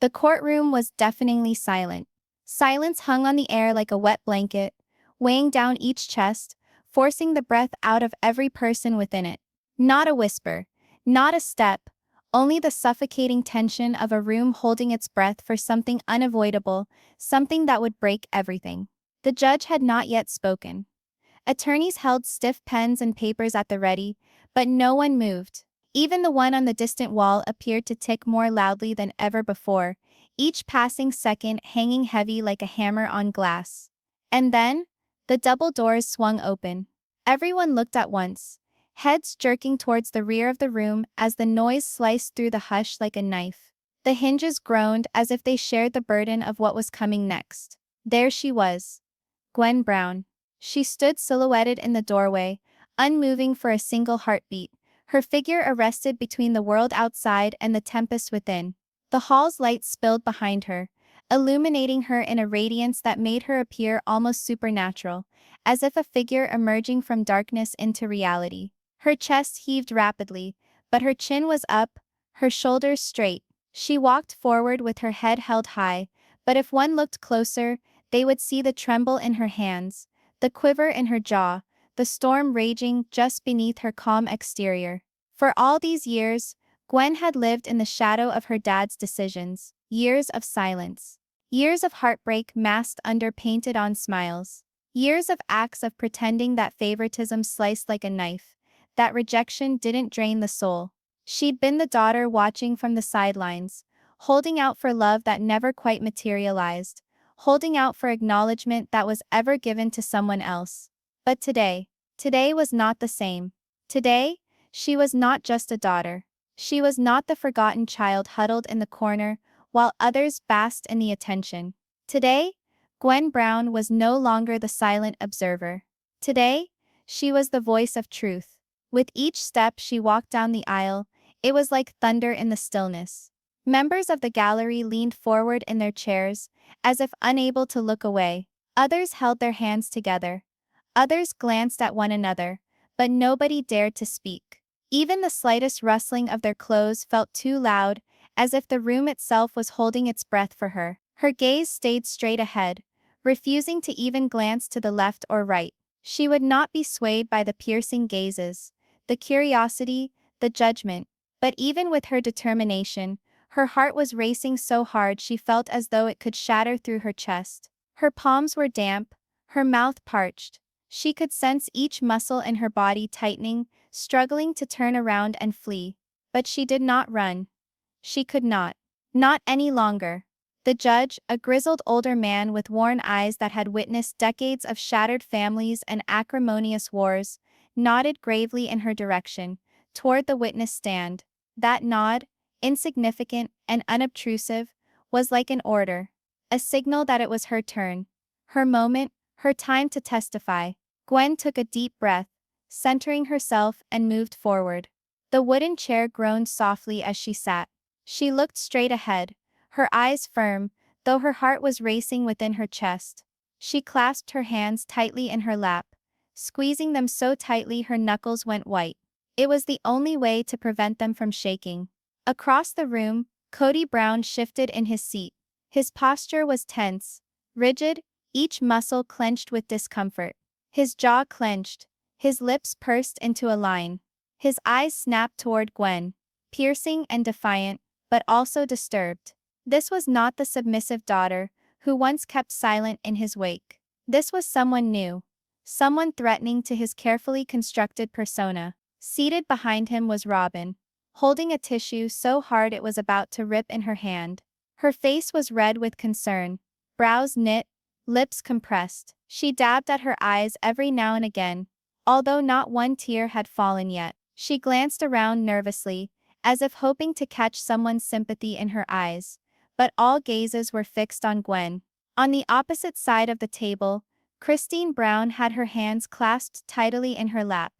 The courtroom was deafeningly silent. Silence hung on the air like a wet blanket, weighing down each chest, forcing the breath out of every person within it. Not a whisper, not a step, only the suffocating tension of a room holding its breath for something unavoidable, something that would break everything. The judge had not yet spoken. Attorneys held stiff pens and papers at the ready, but no one moved. Even the one on the distant wall appeared to tick more loudly than ever before, each passing second hanging heavy like a hammer on glass. And then, the double doors swung open. Everyone looked at once, heads jerking towards the rear of the room as the noise sliced through the hush like a knife. The hinges groaned as if they shared the burden of what was coming next. There she was, Gwen Brown. She stood silhouetted in the doorway, unmoving for a single heartbeat, her figure arrested between the world outside and the tempest within. The hall's lights spilled behind her, illuminating her in a radiance that made her appear almost supernatural, as if a figure emerging from darkness into reality. Her chest heaved rapidly, but her chin was up, her shoulders straight. She walked forward with her head held high, but if one looked closer, they would see the tremble in her hands, the quiver in her jaw, the storm raging just beneath her calm exterior. For all these years, Gwen had lived in the shadow of her dad's decisions, years of silence, years of heartbreak masked under painted-on smiles, years of acts of pretending that favoritism sliced like a knife, that rejection didn't drain the soul. She'd been the daughter watching from the sidelines, holding out for love that never quite materialized, holding out for acknowledgement that was ever given to someone else. But today was not the same. Today, she was not just a daughter. She was not the forgotten child huddled in the corner, while others basked in the attention. Today, Gwen Brown was no longer the silent observer. Today, she was the voice of truth. With each step she walked down the aisle, it was like thunder in the stillness. Members of the gallery leaned forward in their chairs, as if unable to look away. Others held their hands together. Others glanced at one another, but nobody dared to speak. Even the slightest rustling of their clothes felt too loud, as if the room itself was holding its breath for her. Her gaze stayed straight ahead, refusing to even glance to the left or right. She would not be swayed by the piercing gazes, the curiosity, the judgment. But even with her determination, her heart was racing so hard she felt as though it could shatter through her chest. Her palms were damp, her mouth parched. She could sense each muscle in her body tightening, struggling to turn around and flee. But she did not run. She could not. Not any longer. The judge, a grizzled older man with worn eyes that had witnessed decades of shattered families and acrimonious wars, nodded gravely in her direction, toward the witness stand. That nod, insignificant and unobtrusive, was like an order, a signal that it was her turn, her moment, her time to testify. Gwen took a deep breath, centering herself and moved forward. The wooden chair groaned softly as she sat. She looked straight ahead, her eyes firm, though her heart was racing within her chest. She clasped her hands tightly in her lap, squeezing them so tightly her knuckles went white. It was the only way to prevent them from shaking. Across the room, Kody Brown shifted in his seat. His posture was tense, rigid, each muscle clenched with discomfort. His jaw clenched, his lips pursed into a line. His eyes snapped toward Gwen, piercing and defiant, but also disturbed. This was not the submissive daughter who once kept silent in his wake. This was someone new, someone threatening to his carefully constructed persona. Seated behind him was Robyn, holding a tissue so hard it was about to rip in her hand. Her face was red with concern, brows knit, lips compressed. She dabbed at her eyes every now and again, although not one tear had fallen yet. She glanced around nervously, as if hoping to catch someone's sympathy in her eyes, but all gazes were fixed on Gwen. On the opposite side of the table, Christine Brown had her hands clasped tightly in her lap,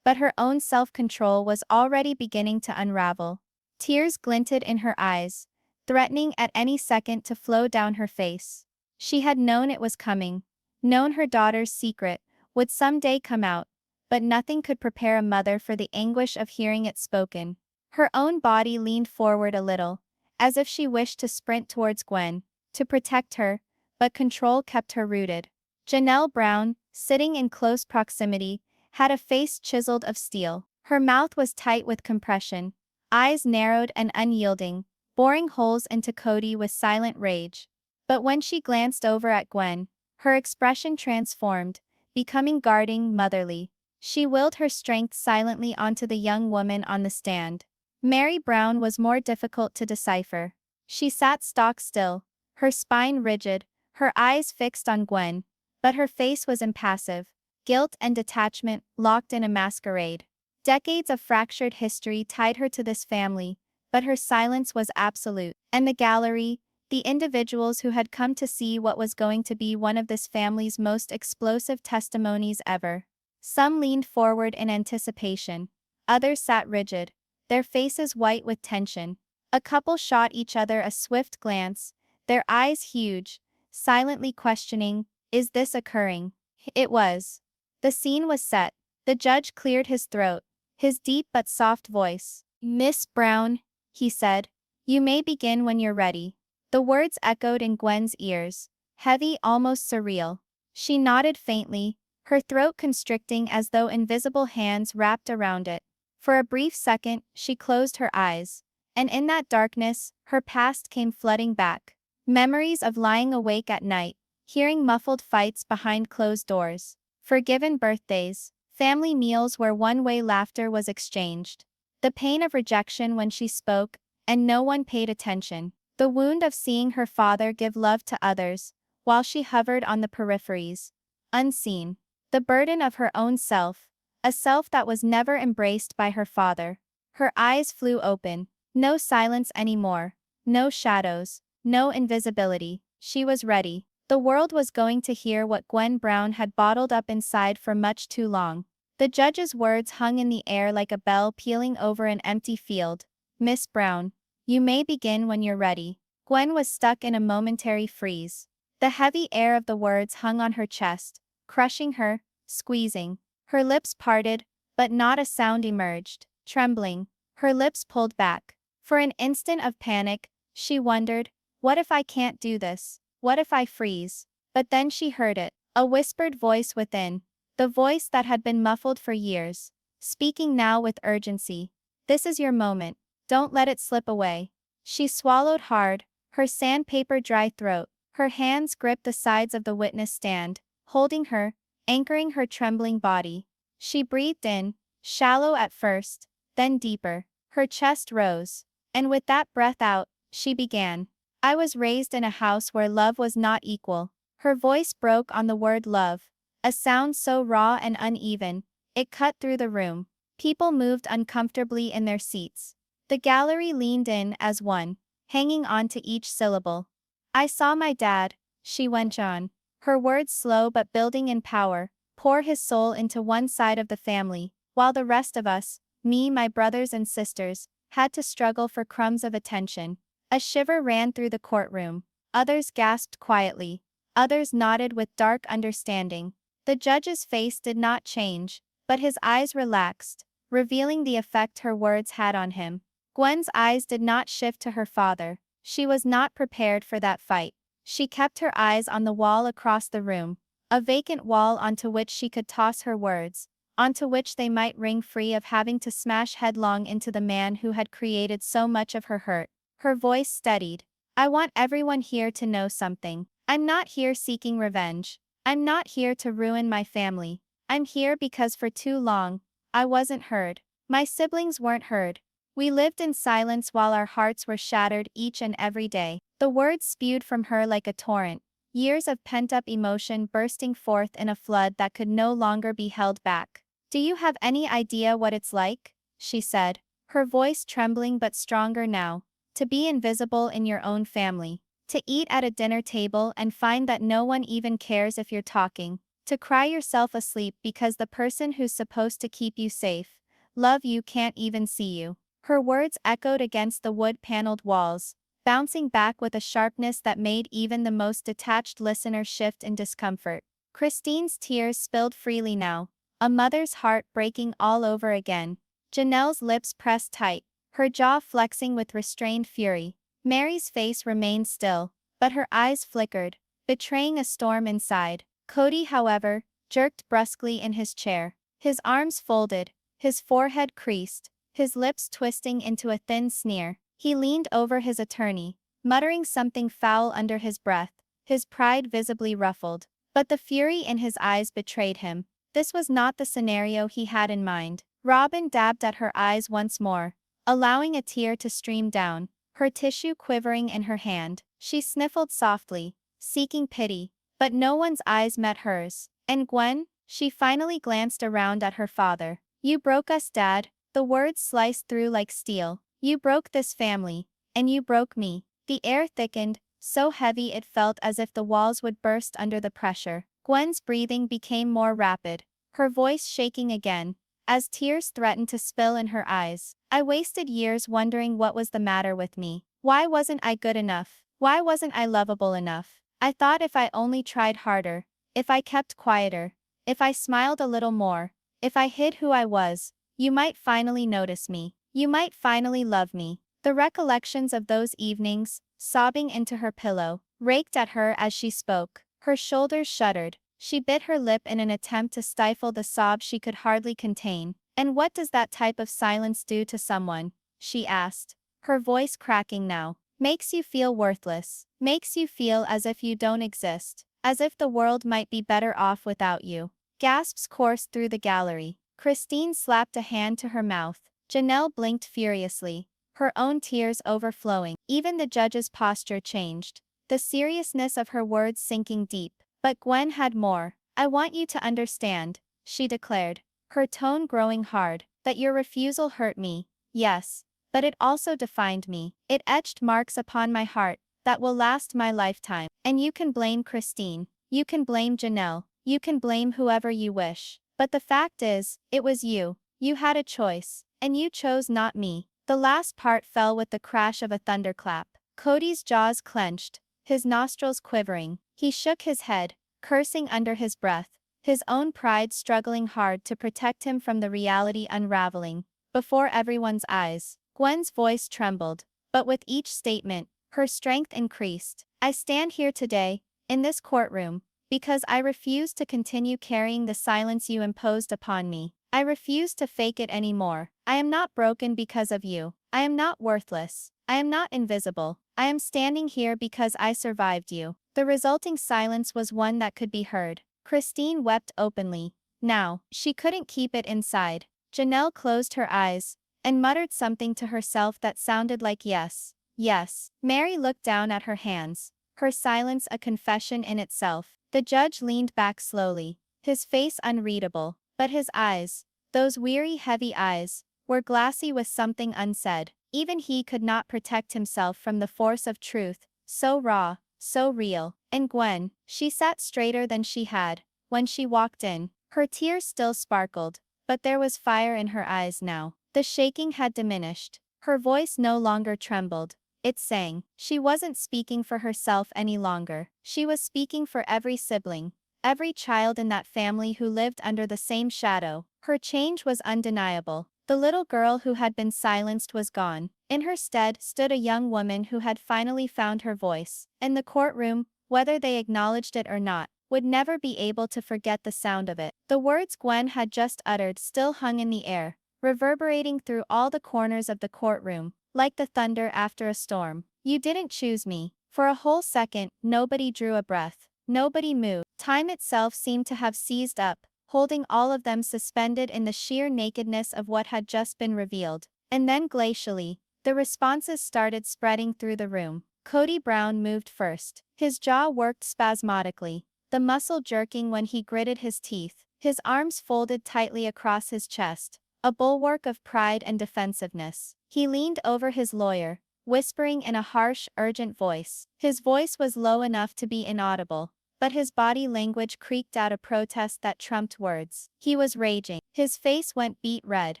but her own self-control was already beginning to unravel. Tears glinted in her eyes, threatening at any second to flow down her face. She had known it was coming, known her daughter's secret would someday come out, but nothing could prepare a mother for the anguish of hearing it spoken. Her own body leaned forward a little, as if she wished to sprint towards Gwen, to protect her, but control kept her rooted. Janelle Brown, sitting in close proximity, had a face chiseled of steel. Her mouth was tight with compression, eyes narrowed and unyielding, boring holes into Kody with silent rage. But when she glanced over at Gwen, her expression transformed, becoming guarding, motherly. She willed her strength silently onto the young woman on the stand. Meri Brown was more difficult to decipher. She sat stock still, her spine rigid, her eyes fixed on Gwen, but her face was impassive, guilt and detachment locked in a masquerade. Decades of fractured history tied her to this family, but her silence was absolute. And the gallery, the individuals who had come to see what was going to be one of this family's most explosive testimonies ever. Some leaned forward in anticipation. Others sat rigid, their faces white with tension. A couple shot each other a swift glance, their eyes huge, silently questioning, is this occurring? It was. The scene was set. The judge cleared his throat, his deep but soft voice. Miss Brown, he said, you may begin when you're ready. The words echoed in Gwen's ears, heavy, almost surreal. She nodded faintly, her throat constricting as though invisible hands wrapped around it. For a brief second, she closed her eyes. And in that darkness, her past came flooding back. Memories of lying awake at night, hearing muffled fights behind closed doors, forgiven birthdays, family meals where one-way laughter was exchanged. The pain of rejection when she spoke, and no one paid attention. The wound of seeing her father give love to others, while she hovered on the peripheries, unseen. The burden of her own self, a self that was never embraced by her father. Her eyes flew open. No silence anymore. No shadows. No invisibility. She was ready. The world was going to hear what Gwen Brown had bottled up inside for much too long. The judge's words hung in the air like a bell pealing over an empty field. Miss Brown, you may begin when you're ready. Gwen was stuck in a momentary freeze. The heavy air of the words hung on her chest, crushing her, squeezing. Her lips parted, but not a sound emerged. Trembling, her lips pulled back. For an instant of panic, she wondered, what if I can't do this? What if I freeze? But then she heard it, a whispered voice within, the voice that had been muffled for years, speaking now with urgency. This is your moment. Don't let it slip away. She swallowed hard, her sandpaper dry throat. Her hands gripped the sides of the witness stand, holding her, anchoring her trembling body. She breathed in, shallow at first, then deeper. Her chest rose. And with that breath out, she began. I was raised in a house where love was not equal. Her voice broke on the word love, a sound so raw and uneven, it cut through the room. People moved uncomfortably in their seats. The gallery leaned in as one, hanging on to each syllable. I saw my dad, she went on, her words slow but building in power, pour his soul into one side of the family, while the rest of us, me, my brothers and sisters, had to struggle for crumbs of attention. A shiver ran through the courtroom. Others gasped quietly. Others nodded with dark understanding. The judge's face did not change, but his eyes relaxed, revealing the effect her words had on him. Gwen's eyes did not shift to her father. She was not prepared for that fight. She kept her eyes on the wall across the room, a vacant wall onto which she could toss her words, onto which they might ring free of having to smash headlong into the man who had created so much of her hurt. Her voice steadied. I want everyone here to know something. I'm not here seeking revenge. I'm not here to ruin my family. I'm here because for too long, I wasn't heard. My siblings weren't heard. We lived in silence while our hearts were shattered each and every day. The words spewed from her like a torrent, years of pent-up emotion bursting forth in a flood that could no longer be held back. Do you have any idea what it's like? She said, her voice trembling but stronger now. To be invisible in your own family. To eat at a dinner table and find that no one even cares if you're talking. To cry yourself asleep because the person who's supposed to keep you safe, love you, can't even see you. Her words echoed against the wood-paneled walls, bouncing back with a sharpness that made even the most detached listener shift in discomfort. Christine's tears spilled freely now, a mother's heart breaking all over again. Janelle's lips pressed tight, her jaw flexing with restrained fury. Meri's face remained still, but her eyes flickered, betraying a storm inside. Kody, however, jerked brusquely in his chair. His arms folded, his forehead creased, his lips twisting into a thin sneer. He leaned over his attorney, muttering something foul under his breath, his pride visibly ruffled. But the fury in his eyes betrayed him. This was not the scenario he had in mind. Robyn dabbed at her eyes once more, allowing a tear to stream down, her tissue quivering in her hand. She sniffled softly, seeking pity, but no one's eyes met hers. And Gwen? She finally glanced around at her father. You broke us, Dad. The words sliced through like steel. You broke this family. And you broke me. The air thickened, so heavy it felt as if the walls would burst under the pressure. Gwen's breathing became more rapid, her voice shaking again, as tears threatened to spill in her eyes. I wasted years wondering what was the matter with me. Why wasn't I good enough? Why wasn't I lovable enough? I thought if I only tried harder, if I kept quieter, if I smiled a little more, if I hid who I was, you might finally notice me. You might finally love me. The recollections of those evenings, sobbing into her pillow, raked at her as she spoke. Her shoulders shuddered. She bit her lip in an attempt to stifle the sob she could hardly contain. And what does that type of silence do to someone? She asked, her voice cracking now. Makes you feel worthless. Makes you feel as if you don't exist. As if the world might be better off without you. Gasps coursed through the gallery. Christine slapped a hand to her mouth. Janelle blinked furiously, her own tears overflowing. Even the judge's posture changed, the seriousness of her words sinking deep. But Gwen had more. I want you to understand, she declared, her tone growing hard, that your refusal hurt me, yes, but it also defined me. It etched marks upon my heart that will last my lifetime. And you can blame Christine, you can blame Janelle, you can blame whoever you wish. But the fact is, it was you. You had a choice, and you chose not me. The last part fell with the crash of a thunderclap. Kody's jaws clenched, his nostrils quivering. He shook his head, cursing under his breath, his own pride struggling hard to protect him from the reality unraveling before everyone's eyes. Gwen's voice trembled, but with each statement, her strength increased. I stand here today, in this courtroom, because I refuse to continue carrying the silence you imposed upon me. I refuse to fake it anymore. I am not broken because of you. I am not worthless. I am not invisible. I am standing here because I survived you. The resulting silence was one that could be heard. Christine wept openly. Now, she couldn't keep it inside. Janelle closed her eyes and muttered something to herself that sounded like yes, yes. Meri looked down at her hands, her silence a confession in itself. The judge leaned back slowly, his face unreadable, but his eyes, those weary, heavy eyes, were glassy with something unsaid. Even he could not protect himself from the force of truth, so raw, so real. And Gwen, she sat straighter than she had when she walked in. Her tears still sparkled, but there was fire in her eyes now. The shaking had diminished. Her voice no longer trembled. It sang. She wasn't speaking for herself any longer. She was speaking for every sibling, every child in that family who lived under the same shadow. Her change was undeniable. The little girl who had been silenced was gone. In her stead stood a young woman who had finally found her voice. And the courtroom, whether they acknowledged it or not, would never be able to forget the sound of it. The words Gwen had just uttered still hung in the air, reverberating through all the corners of the courtroom, like the thunder after a storm. You didn't choose me. For a whole second, nobody drew a breath. Nobody moved. Time itself seemed to have seized up, holding all of them suspended in the sheer nakedness of what had just been revealed. And then glacially, the responses started spreading through the room. Kody Brown moved first. His jaw worked spasmodically, the muscle jerking when he gritted his teeth, his arms folded tightly across his chest, a bulwark of pride and defensiveness. He leaned over his lawyer, whispering in a harsh, urgent voice. His voice was low enough to be inaudible, but his body language creaked out a protest that trumped words. He was raging. His face went beet red,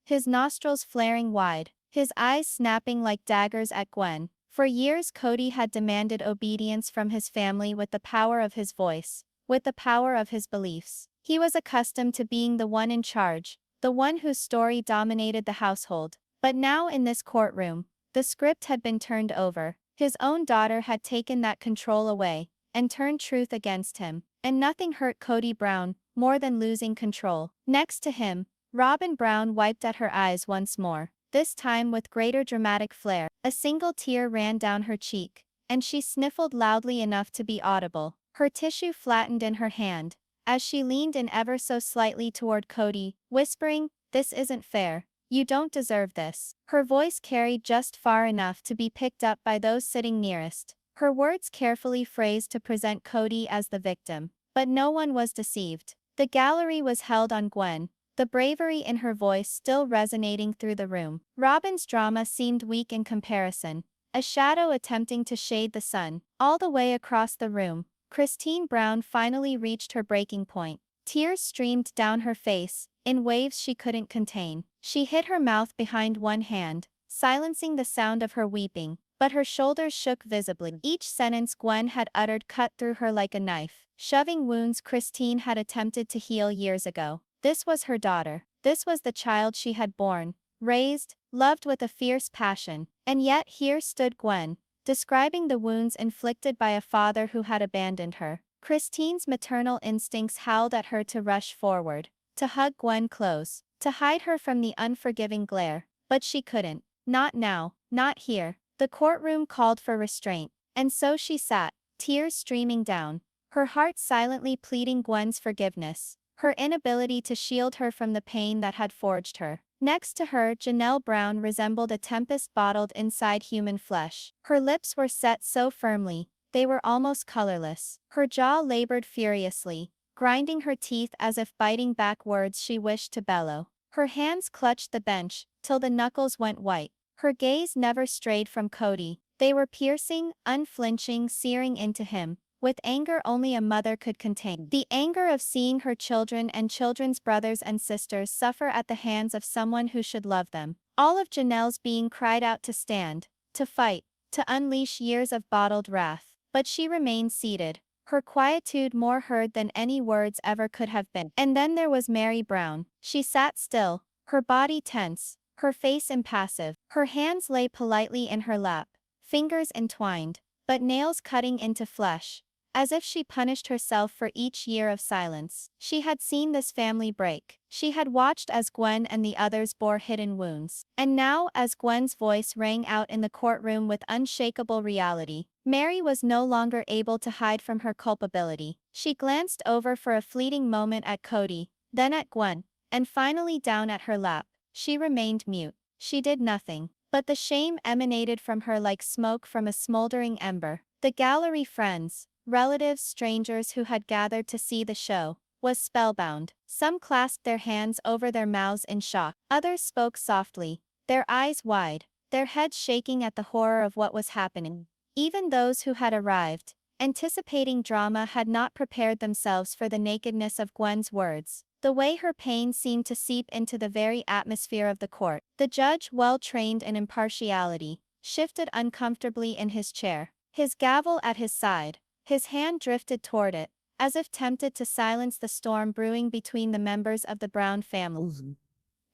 his nostrils flaring wide, his eyes snapping like daggers at Gwen. For years Kody had demanded obedience from his family with the power of his voice, with the power of his beliefs. He was accustomed to being the one in charge, the one whose story dominated the household. But now in this courtroom, the script had been turned over. His own daughter had taken that control away and turned truth against him. And nothing hurt Kody Brown more than losing control. Next to him, Robyn Brown wiped at her eyes once more, this time with greater dramatic flair. A single tear ran down her cheek, and she sniffled loudly enough to be audible. Her tissue flattened in her hand, as she leaned in ever so slightly toward Kody, whispering, "This isn't fair. You don't deserve this." Her voice carried just far enough to be picked up by those sitting nearest. Her words carefully phrased to present Kody as the victim. But no one was deceived. The gallery was held on Gwen, the bravery in her voice still resonating through the room. Robyn's drama seemed weak in comparison, a shadow attempting to shade the sun. All the way across the room, Kody Brown finally reached her breaking point. Tears streamed down her face, in waves she couldn't contain. She hid her mouth behind one hand, silencing the sound of her weeping, but her shoulders shook visibly. Each sentence Gwen had uttered cut through her like a knife, shoving wounds Kody had attempted to heal years ago. This was her daughter. This was the child she had born, raised, loved with a fierce passion. And yet here stood Gwen, describing the wounds inflicted by a father who had abandoned her. Kody's maternal instincts howled at her to rush forward, to hug Gwen close, to hide her from the unforgiving glare. But she couldn't. Not now, not here. The courtroom called for restraint, and so she sat, tears streaming down, her heart silently pleading Gwen's forgiveness, her inability to shield her from the pain that had forged her. Next to her, Janelle Brown resembled a tempest bottled inside human flesh. Her lips were set so firmly, they were almost colorless. Her jaw labored furiously, grinding her teeth as if biting back words she wished to bellow. Her hands clutched the bench, till the knuckles went white. Her gaze never strayed from Kody. They were piercing, unflinching, searing into him, with anger only a mother could contain. The anger of seeing her children and children's brothers and sisters suffer at the hands of someone who should love them. All of Janelle's being cried out to stand, to fight, to unleash years of bottled wrath. But she remained seated, her quietude more heard than any words ever could have been. And then there was Meri Brown. She sat still, her body tense, her face impassive. Her hands lay politely in her lap, fingers entwined, but nails cutting into flesh, as if she punished herself for each year of silence. She had seen this family break. She had watched as Gwen and the others bore hidden wounds. And now, as Gwen's voice rang out in the courtroom with unshakable reality, Meri was no longer able to hide from her culpability. She glanced over for a fleeting moment at Kody, then at Gwen, and finally down at her lap. She remained mute. She did nothing. But the shame emanated from her like smoke from a smoldering ember. The gallery, friends, relatives, strangers who had gathered to see the show, was spellbound. Some clasped their hands over their mouths in shock. Others spoke softly, their eyes wide, their heads shaking at the horror of what was happening. Even those who had arrived, anticipating drama, had not prepared themselves for the nakedness of Gwen's words. The way her pain seemed to seep into the very atmosphere of the court. The judge, well trained in impartiality, shifted uncomfortably in his chair, his gavel at his side. His hand drifted toward it, as if tempted to silence the storm brewing between the members of the Brown family.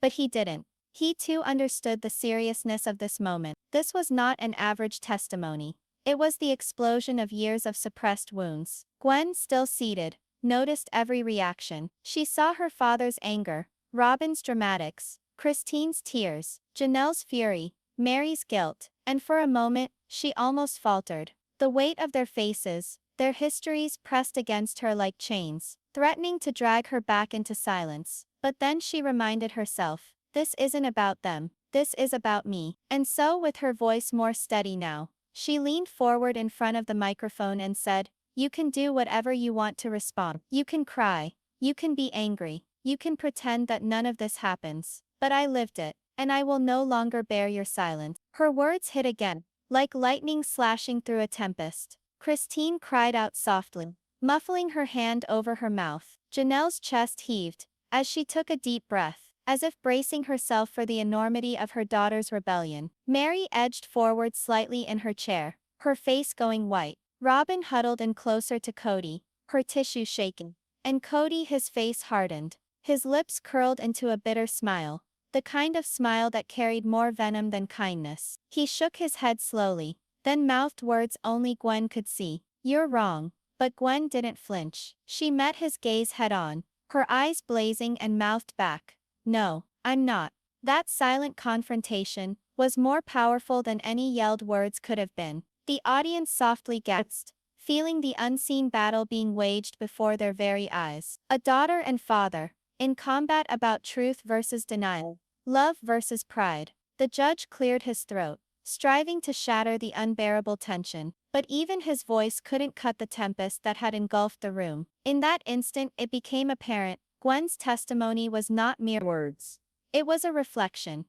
But he didn't. He too understood the seriousness of this moment. This was not an average testimony. It was the explosion of years of suppressed wounds. Gwen, still seated, noticed every reaction. She saw her father's anger, Robyn's dramatics, Kody's tears, Janelle's fury, Meri's guilt, and for a moment, she almost faltered. The weight of their faces, their histories pressed against her like chains, threatening to drag her back into silence. But then she reminded herself, this isn't about them, this is about me. And so, with her voice more steady now, she leaned forward in front of the microphone and said, "You can do whatever you want to respond. You can cry, you can be angry, you can pretend that none of this happens. But I lived it, and I will no longer bear your silence." Her words hit again, like lightning slashing through a tempest. Kody cried out softly, muffling her hand over her mouth. Janelle's chest heaved, as she took a deep breath, as if bracing herself for the enormity of her daughter's rebellion. Meri edged forward slightly in her chair, her face going white. Robyn huddled in closer to Kody, her tissue shaking. And Kody, his face hardened, his lips curled into a bitter smile, the kind of smile that carried more venom than kindness. He shook his head slowly, then mouthed words only Gwen could see. "You're wrong." But Gwen didn't flinch. She met his gaze head-on, her eyes blazing and mouthed back, "No, I'm not." That silent confrontation was more powerful than any yelled words could have been. The audience softly gasped, feeling the unseen battle being waged before their very eyes. A daughter and father, in combat about truth versus denial, love versus pride. The judge cleared his throat, striving to shatter the unbearable tension, but even his voice couldn't cut the tempest that had engulfed the room. In that instant it became apparent, Gwen's testimony was not mere words. It was a reflection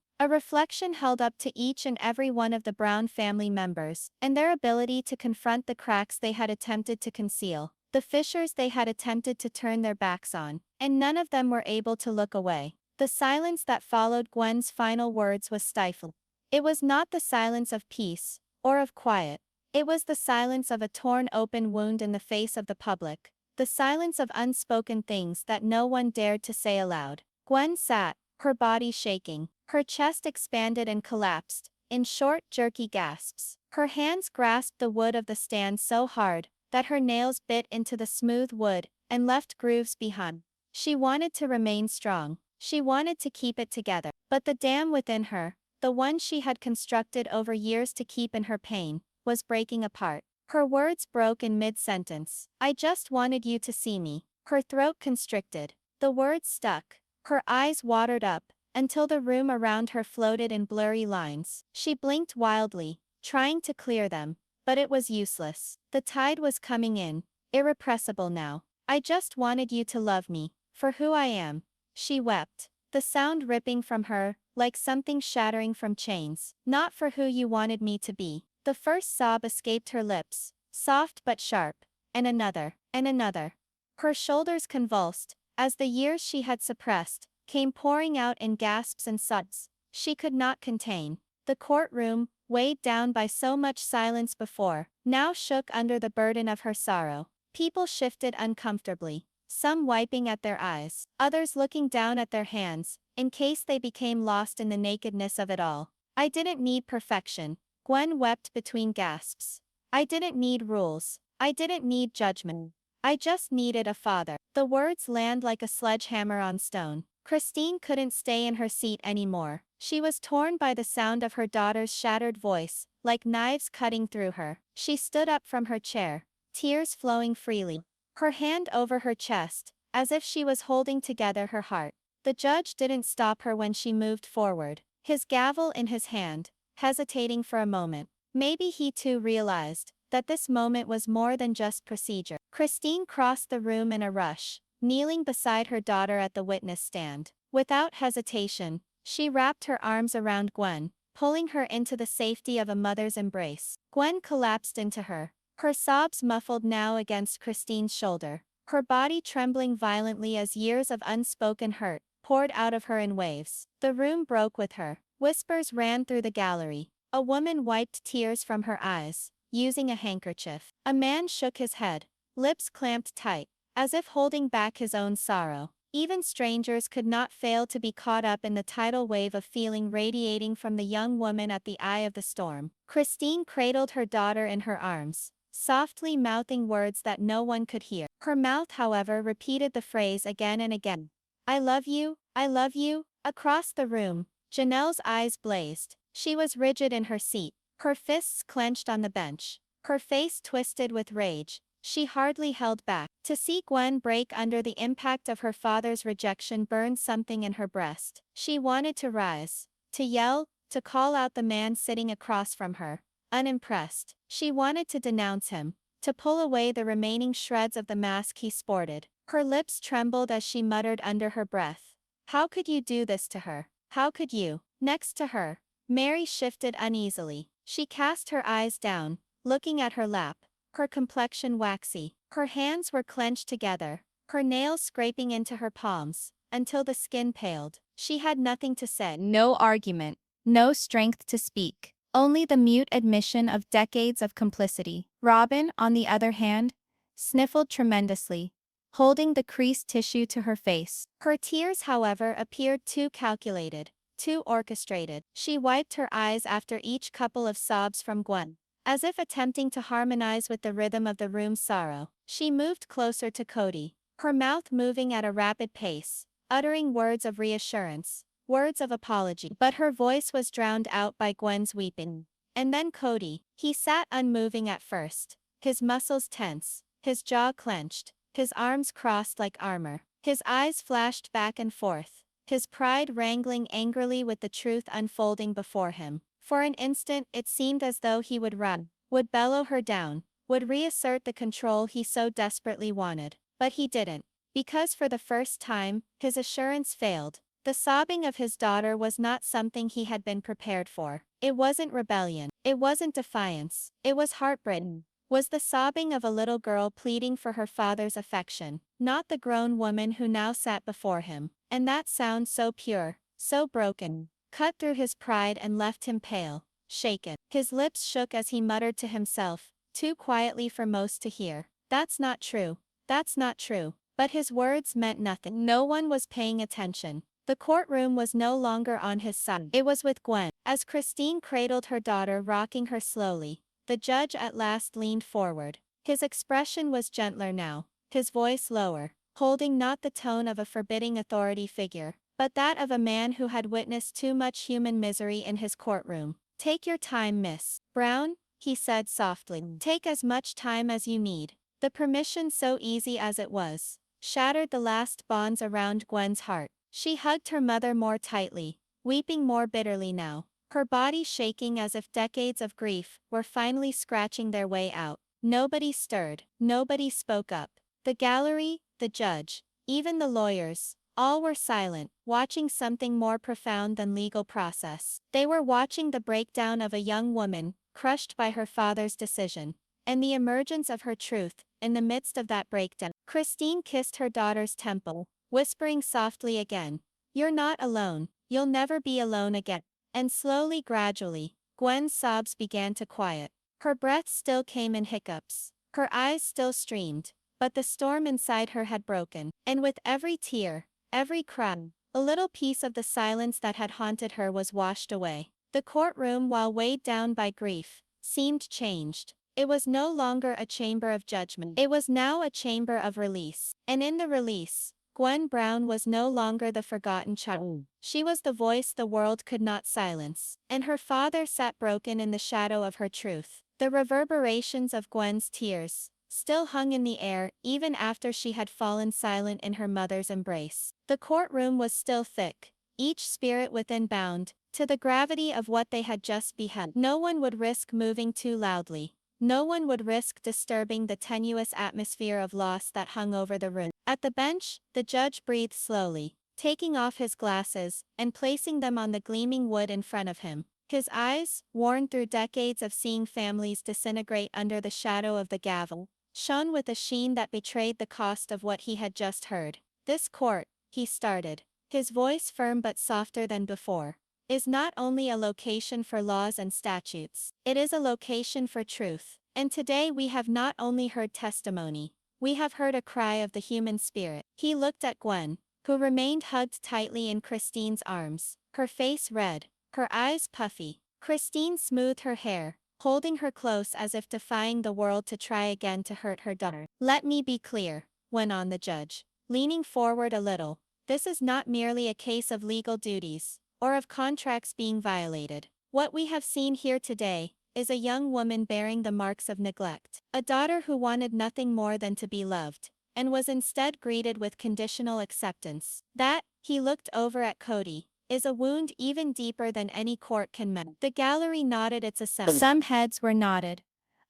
held up to each and every one of the Brown family members, and their ability to confront the cracks they had attempted to conceal, the fissures they had attempted to turn their backs on, and none of them were able to look away. The silence that followed Gwen's final words was stifled. It was not the silence of peace, or of quiet. It was the silence of a torn open wound in the face of the public, the silence of unspoken things that no one dared to say aloud. Gwen sat, her body shaking, her chest expanded and collapsed, in short, jerky gasps. Her hands grasped the wood of the stand so hard that her nails bit into the smooth wood and left grooves behind. She wanted to remain strong. She wanted to keep it together. But the dam within her, the one she had constructed over years to keep in her pain, was breaking apart. Her words broke in mid-sentence. "I just wanted you to see me." Her throat constricted. The words stuck. Her eyes watered up, until the room around her floated in blurry lines. She blinked wildly, trying to clear them, but it was useless. The tide was coming in, irrepressible now. "I just wanted you to love me, for who I am." She wept, the sound ripping from her, like something shattering from chains. "Not for who you wanted me to be." The first sob escaped her lips, soft but sharp, and another, and another. Her shoulders convulsed, as the years she had suppressed came pouring out in gasps and sobs she could not contain. The courtroom, weighed down by so much silence before, now shook under the burden of her sorrow. People shifted uncomfortably, some wiping at their eyes, others looking down at their hands, in case they became lost in the nakedness of it all. "I didn't need perfection," Gwen wept between gasps. "I didn't need rules. I didn't need judgment. I just needed a father." The words land like a sledgehammer on stone. Christine couldn't stay in her seat anymore. She was torn by the sound of her daughter's shattered voice, like knives cutting through her. She stood up from her chair, tears flowing freely, her hand over her chest, as if she was holding together her heart. The judge didn't stop her when she moved forward, his gavel in his hand, hesitating for a moment. Maybe he too realized that this moment was more than just procedure. Christine crossed the room in a rush, kneeling beside her daughter at the witness stand. Without hesitation, she wrapped her arms around Gwen, pulling her into the safety of a mother's embrace. Gwen collapsed into her sobs muffled now against Christine's shoulder, her body trembling violently as years of unspoken hurt poured out of her in waves. The room broke with her. Whispers ran through the gallery. A woman wiped tears from her eyes, using a handkerchief. A man shook his head, lips clamped tight, as if holding back his own sorrow. Even strangers could not fail to be caught up in the tidal wave of feeling radiating from the young woman at the eye of the storm. Christine cradled her daughter in her arms, softly mouthing words that no one could hear. Her mouth, however, repeated the phrase again and again. "I love you, I love you." Across the room, Janelle's eyes blazed. She was rigid in her seat, her fists clenched on the bench, her face twisted with rage. She hardly held back. To see Gwen break under the impact of her father's rejection burned something in her breast. She wanted to rise, to yell, to call out the man sitting across from her, unimpressed. She wanted to denounce him, to pull away the remaining shreds of the mask he sported. Her lips trembled as she muttered under her breath, "How could you do this to her? How could you?" Next to her, Meri shifted uneasily. She cast her eyes down, looking at her lap, her complexion waxy. Her hands were clenched together, her nails scraping into her palms, until the skin paled. She had nothing to say. No argument, no strength to speak, only the mute admission of decades of complicity. Robyn, on the other hand, sniffled tremendously, holding the creased tissue to her face. Her tears, however, appeared too calculated, too orchestrated. She wiped her eyes after each couple of sobs from Gwen. as if attempting to harmonize with the rhythm of the room's sorrow. She moved closer to Kody, her mouth moving at a rapid pace, uttering words of reassurance, words of apology. But her voice was drowned out by Gwen's weeping. And then Kody. He sat unmoving at first, his muscles tense, his jaw clenched, his arms crossed like armor. His eyes flashed back and forth, his pride wrangling angrily with the truth unfolding before him. For an instant it seemed as though he would run, would bellow her down, would reassert the control he so desperately wanted. But he didn't. Because for the first time, his assurance failed. The sobbing of his daughter was not something he had been prepared for. It wasn't rebellion. It wasn't defiance. It was heartbreak. Was the sobbing of a little girl pleading for her father's affection, not the grown woman who now sat before him. And that sound so pure, so broken, cut through his pride and left him pale, shaken. His lips shook as he muttered to himself, too quietly for most to hear. That's not true. That's not true. But his words meant nothing. No one was paying attention. The courtroom was no longer on his side. It was with Gwen. As Christine cradled her daughter, rocking her slowly, the judge at last leaned forward. His expression was gentler now, his voice lower, holding not the tone of a forbidding authority figure, but that of a man who had witnessed too much human misery in his courtroom. Take your time, Miss Brown, he said softly. Take as much time as you need. The permission, so easy as it was, shattered the last bonds around Gwen's heart. She hugged her mother more tightly, weeping more bitterly now, her body shaking as if decades of grief were finally scratching their way out. Nobody stirred, nobody spoke up. The gallery, the judge, even the lawyers, all were silent, watching something more profound than legal process. They were watching the breakdown of a young woman, crushed by her father's decision, and the emergence of her truth. In the midst of that breakdown, Christine kissed her daughter's temple, whispering softly again, "You're not alone, you'll never be alone again." And slowly, gradually, Gwen's sobs began to quiet. Her breath still came in hiccups, her eyes still streamed, but the storm inside her had broken. And with every tear, every cry, a little piece of the silence that had haunted her was washed away. The courtroom, while weighed down by grief, seemed changed. It was no longer a chamber of judgment. It was now a chamber of release. And in the release, Gwen Brown was no longer the forgotten child. She was the voice the world could not silence. And her father sat broken in the shadow of her truth. The reverberations of Gwen's tears still hung in the air even after she had fallen silent in her mother's embrace. The courtroom was still thick, each spirit within bound to the gravity of what they had just beheld. No one would risk moving too loudly. No one would risk disturbing the tenuous atmosphere of loss that hung over the room. At the bench, the judge breathed slowly, taking off his glasses and placing them on the gleaming wood in front of him. His eyes, worn through decades of seeing families disintegrate under the shadow of the gavel, shone with a sheen that betrayed the cost of what he had just heard. "This court," he started, his voice firm but softer than before, "is not only a location for laws and statutes, it is a location for truth. And today we have not only heard testimony, we have heard a cry of the human spirit." He looked at Gwen, who remained hugged tightly in Christine's arms, her face red, her eyes puffy. Christine smoothed her hair, holding her close as if defying the world to try again to hurt her daughter. "Let me be clear," went on the judge, leaning forward a little. "This is not merely a case of legal duties, or of contracts being violated. What we have seen here today is a young woman bearing the marks of neglect, a daughter who wanted nothing more than to be loved, and was instead greeted with conditional acceptance. That," he looked over at Kody, "is a wound even deeper than any court can mend." The gallery nodded its assent. Some heads were nodded,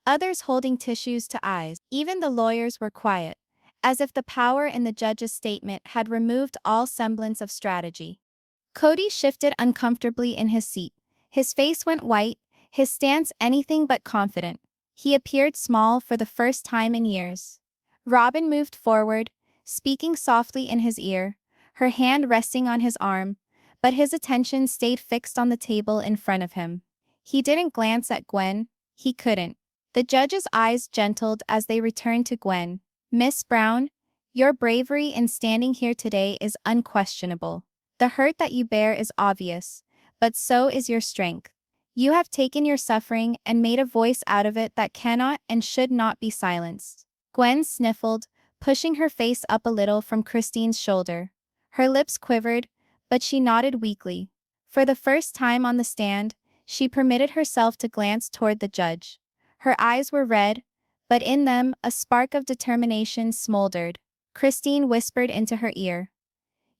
others holding tissues to eyes. Even the lawyers were quiet, as if the power in the judge's statement had removed all semblance of strategy. Kody shifted uncomfortably in his seat. His face went white, his stance anything but confident. He appeared small for the first time in years. Robyn moved forward, speaking softly in his ear, her hand resting on his arm, but his attention stayed fixed on the table in front of him. He didn't glance at Gwen, he couldn't. The judge's eyes gentled as they returned to Gwen. "Miss Brown, your bravery in standing here today is unquestionable. The hurt that you bear is obvious, but so is your strength. You have taken your suffering and made a voice out of it that cannot and should not be silenced. Gwen sniffled, pushing her face up a little from Christine's shoulder. Her lips quivered, but she nodded weakly. For the first time on the stand, she permitted herself to glance toward the judge. Her eyes were red, but in them a spark of determination smoldered. Christine whispered into her ear.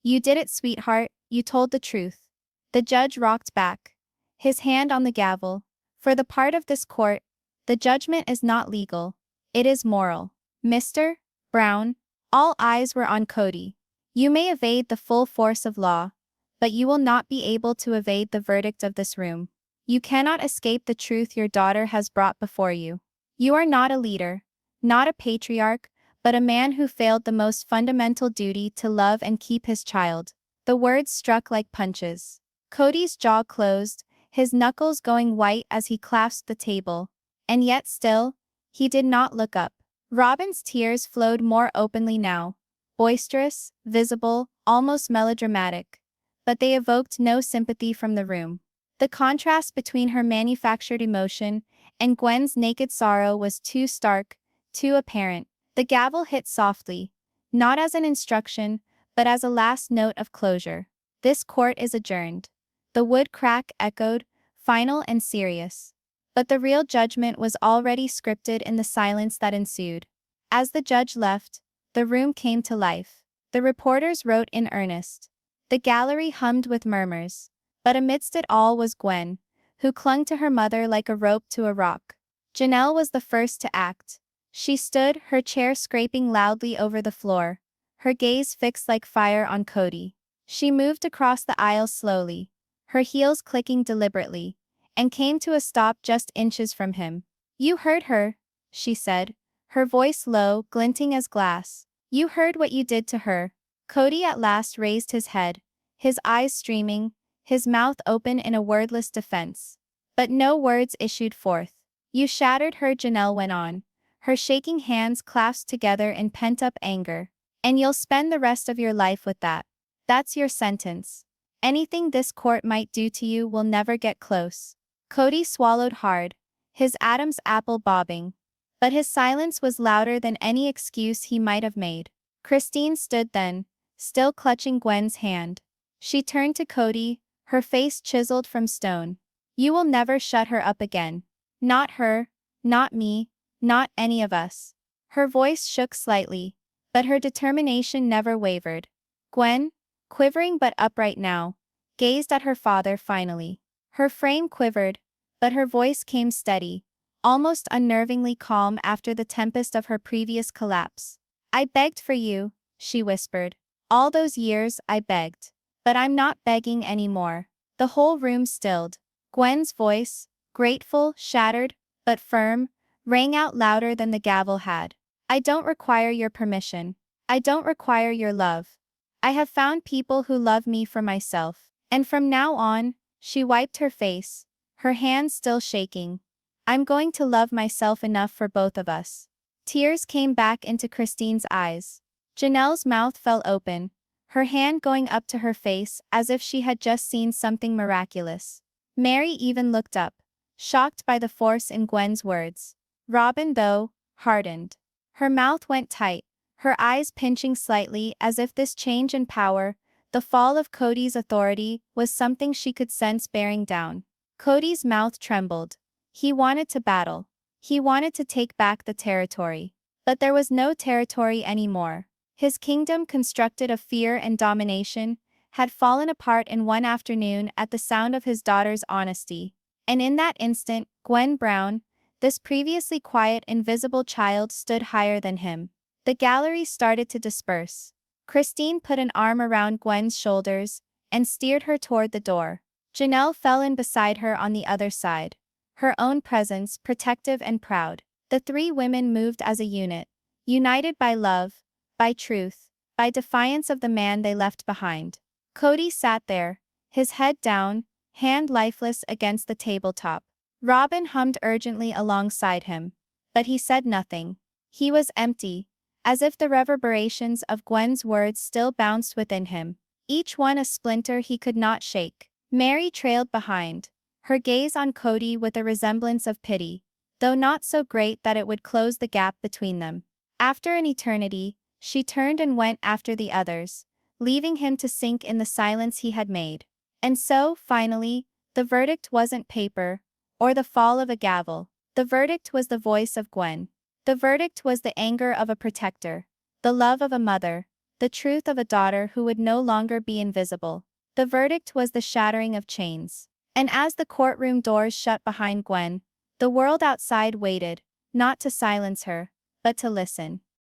You did it, sweetheart, you told the truth. The judge rocked back, his hand on the gavel. For the part of this court, the judgment is not legal, it is moral. Mr. Brown, all eyes were on Kody. You may evade the full force of law, but you will not be able to evade the verdict of this room. You cannot escape the truth your daughter has brought before you. You are not a leader, not a patriarch, but a man who failed the most fundamental duty to love and keep his child. The words struck like punches. Kody's jaw closed, his knuckles going white as he clasped the table. And yet still, he did not look up. Robyn's tears flowed more openly now, boisterous, visible, almost melodramatic. But they evoked no sympathy from the room. The contrast between her manufactured emotion and Gwen's naked sorrow was too stark, too apparent. The gavel hit softly, not as an instruction, but as a last note of closure. This court is adjourned. The wood crack echoed, final and serious. But the real judgment was already scripted in the silence that ensued. As the judge left, the room came to life. The reporters wrote in earnest. The gallery hummed with murmurs. But amidst it all was Gwen, who clung to her mother like a rope to a rock. Janelle was the first to act. She stood, her chair scraping loudly over the floor, her gaze fixed like fire on Kody. She moved across the aisle slowly, her heels clicking deliberately, and came to a stop just inches from him. You heard her, she said, her voice low, glinting as glass. You heard what you did to her. Kody at last raised his head, his eyes streaming, his mouth open in a wordless defense. But no words issued forth. You shattered her, Janelle went on, her shaking hands clasped together in pent-up anger. And you'll spend the rest of your life with that. That's your sentence. Anything this court might do to you will never get close. Kody swallowed hard, his Adam's apple bobbing. But his silence was louder than any excuse he might have made. Christine stood then, still clutching Gwen's hand. She turned to Kody, her face chiseled from stone. You will never shut her up again. Not her, not me, not any of us. Her voice shook slightly, but her determination never wavered. Gwen, quivering but upright now, gazed at her father finally. Her frame quivered, but her voice came steady, almost unnervingly calm after the tempest of her previous collapse. I begged for you, she whispered. All those years I begged. But I'm not begging anymore. The whole room stilled. Gwen's voice, grateful, shattered, but firm, rang out louder than the gavel had. I don't require your permission. I don't require your love. I have found people who love me for myself. And from now on, she wiped her face, her hands still shaking. I'm going to love myself enough for both of us. Tears came back into Christine's eyes. Janelle's mouth fell open, her hand going up to her face as if she had just seen something miraculous. Meri even looked up, shocked by the force in Gwen's words. Robyn, though, hardened. Her mouth went tight, her eyes pinching slightly as if this change in power, the fall of Kody's authority, was something she could sense bearing down. Kody's mouth trembled. He wanted to battle. He wanted to take back the territory. But there was no territory anymore. His kingdom, constructed of fear and domination, had fallen apart in one afternoon at the sound of his daughter's honesty. And in that instant, Gwen Brown, this previously quiet, invisible child, stood higher than him. The gallery started to disperse. Christine put an arm around Gwen's shoulders and steered her toward the door. Janelle fell in beside her on the other side, her own presence protective and proud. The three women moved as a unit, united by love, by truth, by defiance of the man they left behind. Kody sat there, his head down, hand lifeless against the tabletop. Robyn hummed urgently alongside him, but he said nothing. He was empty, as if the reverberations of Gwen's words still bounced within him, each one a splinter he could not shake. Meri trailed behind, her gaze on Kody with a resemblance of pity, though not so great that it would close the gap between them. After an eternity, she turned and went after the others, leaving him to sink in the silence he had made. And so, finally, the verdict wasn't paper, or the fall of a gavel. The verdict was the voice of Gwen. The verdict was the anger of a protector, the love of a mother, the truth of a daughter who would no longer be invisible. The verdict was the shattering of chains. And as the courtroom doors shut behind Gwen, the world outside waited, not to silence her, but to listen.